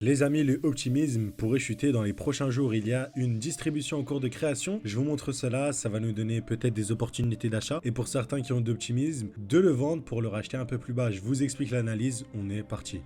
Les amis, le optimisme pourrait chuter dans les prochains jours. Il y a une distribution en cours de création. Je vous montre cela, ça va nous donner peut-être des opportunités d'achat. Et pour certains qui ont d'optimisme, de le vendre pour le racheter un peu plus bas. Je vous explique l'analyse, on est parti.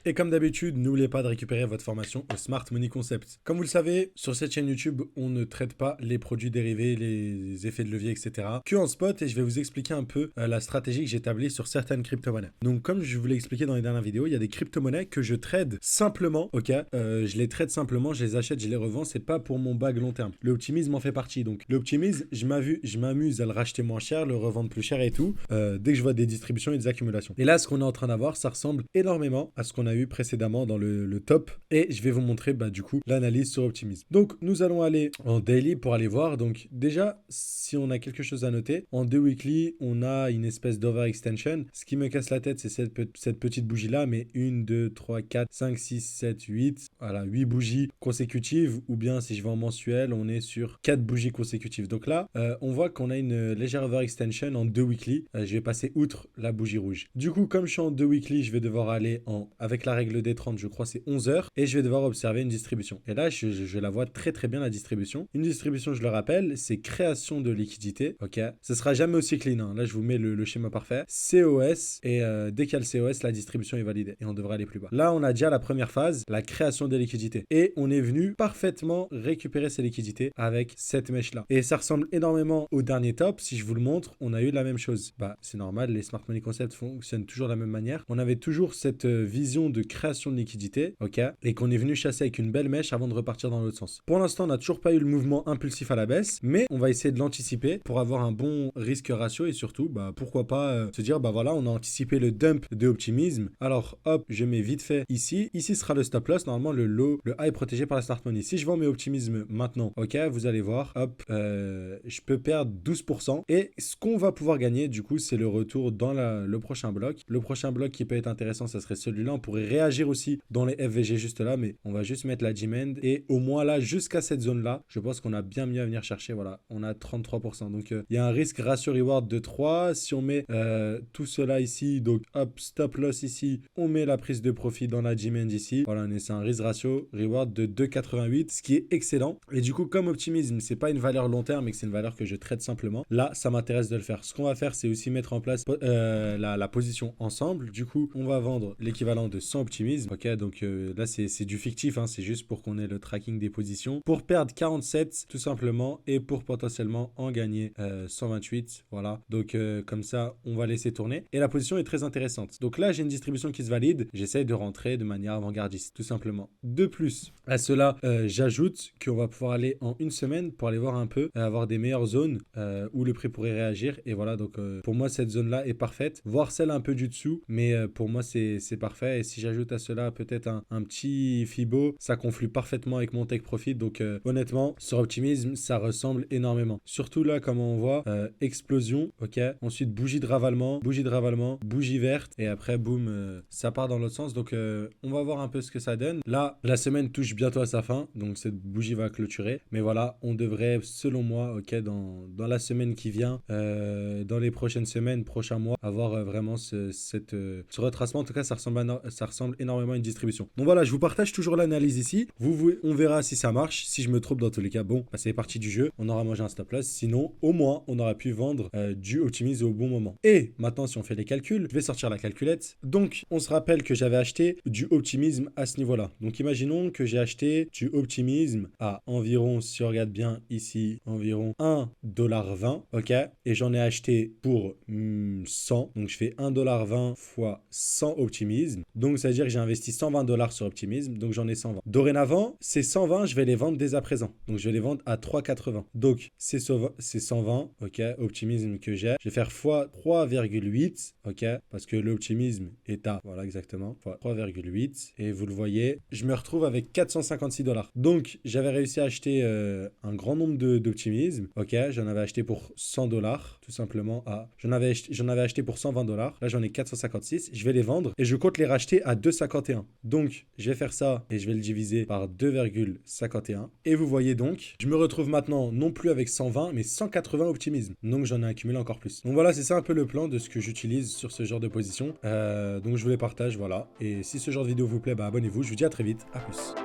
Et comme d'habitude, n'oubliez pas de récupérer votre formation au Smart Money Concept. Comme vous le savez, sur cette chaîne YouTube, on ne traite pas les produits dérivés, les effets de levier, etc. que en spot, et je vais vous expliquer un peu la stratégie que j'ai établie sur certaines crypto-monnaies. Donc comme je vous l'ai expliqué dans les dernières vidéos, il y a des crypto-monnaies que je trade simplement, ok, je les trade simplement, je les achète, je les revends, c'est pas pour mon bag long terme. L'optimisme en fait partie. Donc l'optimisme, je m'amuse à le racheter moins cher, le revendre plus cher et tout, dès que je vois des distributions et des accumulations. Et là, ce qu'on est en train d'avoir, ça ressemble énormément à ce qu'on a eu précédemment dans le top, et je vais vous montrer du coup l'analyse sur Optimism. Donc nous allons aller en daily pour aller voir. Donc déjà, si on a quelque chose à noter, en 2 weekly on a une espèce d'overextension. Ce qui me casse la tête, c'est cette petite bougie là, mais 1, 2, 3, 4, 5, 6, 7, 8, voilà, 8 bougies consécutives, ou bien si je vais en mensuel, on est sur 4 bougies consécutives. Donc là on voit qu'on a une légère overextension en 2 weekly. Je vais passer outre la bougie rouge. Du coup, comme je suis en 2 weekly, je vais devoir aller avec la règle des 30, je crois c'est 11 heures, et je vais devoir observer une distribution. Et là, je la vois très très bien, la distribution. Une distribution, je le rappelle, c'est création de liquidité, ok. Ce sera jamais aussi clean, hein. Là, je vous mets le schéma parfait. COS, et dès qu'il y a le COS, la distribution est validée, et on devrait aller plus bas. Là, on a déjà la première phase, la création des liquidités. Et on est venu parfaitement récupérer ces liquidités avec cette mèche-là. Et ça ressemble énormément au dernier top. Si je vous le montre, on a eu la même chose. C'est normal, les Smart Money Concepts fonctionnent toujours de la même manière. On avait toujours cette vision de création de liquidité, ok, et qu'on est venu chasser avec une belle mèche avant de repartir dans l'autre sens. Pour l'instant, on n'a toujours pas eu le mouvement impulsif à la baisse, mais on va essayer de l'anticiper pour avoir un bon risque ratio, et surtout, pourquoi pas se dire, voilà, on a anticipé le dump de optimisme. Alors, hop, je mets vite fait ici. Ici sera le stop loss. Normalement, le low, le high protégé par la Smart Money. Si je vends mes optimismes maintenant, ok, vous allez voir, hop, je peux perdre 12%. Et ce qu'on va pouvoir gagner, du coup, c'est le retour dans le prochain bloc. Le prochain bloc qui peut être intéressant, ça serait celui-là. On pourrait réagir aussi dans les FVG juste là, mais on va juste mettre la demand, et au moins là, jusqu'à cette zone là, je pense qu'on a bien mieux à venir chercher. Voilà, on a 33%. Donc il y a un risque ratio reward de 3. Si on met tout cela ici, donc hop, stop loss ici, on met la prise de profit dans la demand ici. Voilà, c'est un risque ratio reward de 2,88, ce qui est excellent. Et du coup, comme optimisme, c'est pas une valeur long terme, mais que c'est une valeur que je traite simplement, là, ça m'intéresse de le faire. Ce qu'on va faire, c'est aussi mettre en place la position ensemble. Du coup, on va vendre l'équivalent de 100 optimisme. Ok, donc là, c'est du fictif, hein, c'est juste pour qu'on ait le tracking des positions. Pour perdre 47, tout simplement, et pour potentiellement en gagner 128. Voilà, donc comme ça, on va laisser tourner. Et la position est très intéressante. Donc là, j'ai une distribution qui se valide. J'essaie de rentrer de manière avant-gardiste, tout simplement. De plus, à cela, j'ajoute qu'on va pouvoir aller en une semaine pour aller voir un peu, avoir des meilleures zones où le prix pourrait réagir. Et voilà, donc pour moi, cette zone-là est parfaite. Voir celle un peu du dessous, mais pour moi, c'est parfait. Et si j'ajoute à cela peut-être un petit Fibo, ça conflue parfaitement avec mon take profit. Donc honnêtement, sur Optimism, ça ressemble énormément. Surtout là, comme on voit, explosion, ok. Ensuite, bougie de ravalement, bougie verte, et après, boum, ça part dans l'autre sens. Donc on va voir un peu ce que ça donne. Là, la semaine touche bientôt à sa fin, donc cette bougie va clôturer. Mais voilà, on devrait, selon moi, ok, dans la semaine qui vient, dans les prochaines semaines, prochains mois, avoir vraiment ce retracement. En tout cas, ça ressemble énormément à une distribution. Donc voilà, je vous partage toujours l'analyse ici. On verra si ça marche. Si je me trompe, dans tous les cas, bon, c'est parti du jeu. On aura mangé un stop loss. Sinon, au moins, on aura pu vendre du optimisme au bon moment. Et maintenant, si on fait les calculs, je vais sortir la calculette. Donc, on se rappelle que j'avais acheté du optimisme à ce niveau-là. Donc, imaginons que j'ai acheté du optimisme à environ, si on regarde bien ici, environ 1,20$, ok. Et j'en ai acheté pour 100. Donc, je fais 1,20$ fois 100 optimisme. Donc, ça veut dire que j'ai investi 120$ sur optimisme. Donc, j'en ai 120. Dorénavant, ces 120, je vais les vendre dès à présent. Donc, je vais les vendre à 3,80. Donc, c'est 120, ok, optimisme que j'ai. Je vais faire fois 3,8, ok, parce que l'optimisme est à, voilà, exactement, fois 3,8. Et vous le voyez, je me retrouve avec 456$. Donc, j'avais réussi à acheter un grand nombre d'optimisme, ok. J'en avais acheté pour 100$, tout simplement. J'en avais acheté pour 120$. Là, j'en ai 456. Je vais les vendre et je compte les racheter à 2,51. Donc, je vais faire ça et je vais le diviser par 2,51. Et vous voyez donc, je me retrouve maintenant non plus avec 120, mais 180 optimisme. Donc, j'en ai accumulé encore plus. Donc voilà, c'est ça un peu le plan de ce que j'utilise sur ce genre de position. Donc, je vous les partage, voilà. Et si ce genre de vidéo vous plaît, bah abonnez-vous. Je vous dis à très vite. À plus.